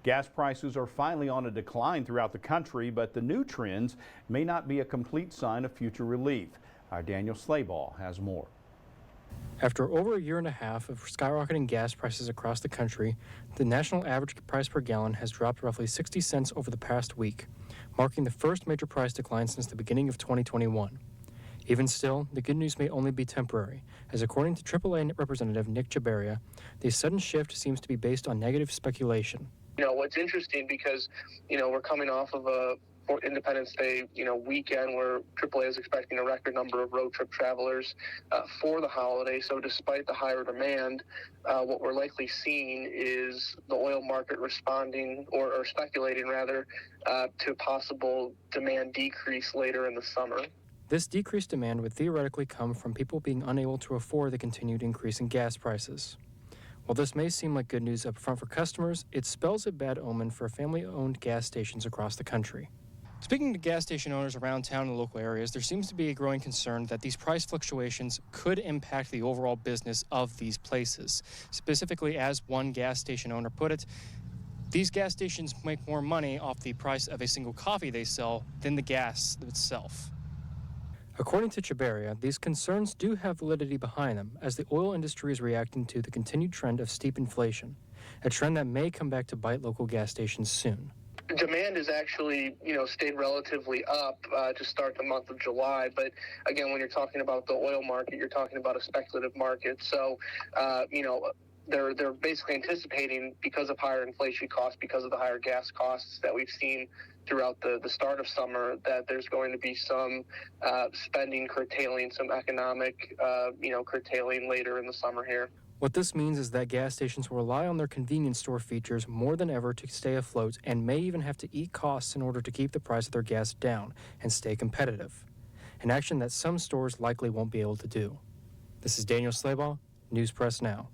Gas prices are finally on a decline throughout the country, but the new trends may not be a complete sign of future relief. Our Daniel Slayball has more. After over a year and a half of skyrocketing gas prices across the country, the national average price per gallon has dropped roughly 60 cents over the past week, marking the first major price decline since the beginning of 2021. Even still, the good news may only be temporary, as according to AAA Representative Nick Chabaria, the sudden shift seems to be based on negative speculation. What's interesting because, we're coming off of a Independence Day, weekend where AAA is expecting a record number of road trip travelers for the holiday. So despite the higher demand, what we're likely seeing is the oil market responding or speculating rather to possible demand decrease later in the summer. This decreased demand would theoretically come from people being unable to afford the continued increase in gas prices. While this may seem like good news up front for customers, it spells a bad omen for family-owned gas stations across the country. Speaking to gas station owners around town and local areas, there seems to be a growing concern that these price fluctuations could impact the overall business of these places. Specifically, as one gas station owner put it, these gas stations make more money off the price of a single coffee they sell than the gas itself. According to Chabaria, these concerns do have validity behind them, as the oil industry is reacting to the continued trend of steep inflation, a trend that may come back to bite local gas stations soon. Demand has actually, stayed relatively up to start the month of July. But again, when you're talking about the oil market, you're talking about a speculative market. So, they're basically anticipating, because of higher inflation costs, because of the higher gas costs that we've seen throughout the start of summer, that there's going to be some spending curtailing, some economic, curtailing later in the summer here. What this means is that gas stations will rely on their convenience store features more than ever to stay afloat and may even have to eat costs in order to keep the price of their gas down and stay competitive, an action that some stores likely won't be able to do. This is Daniel Slayball, News Press Now.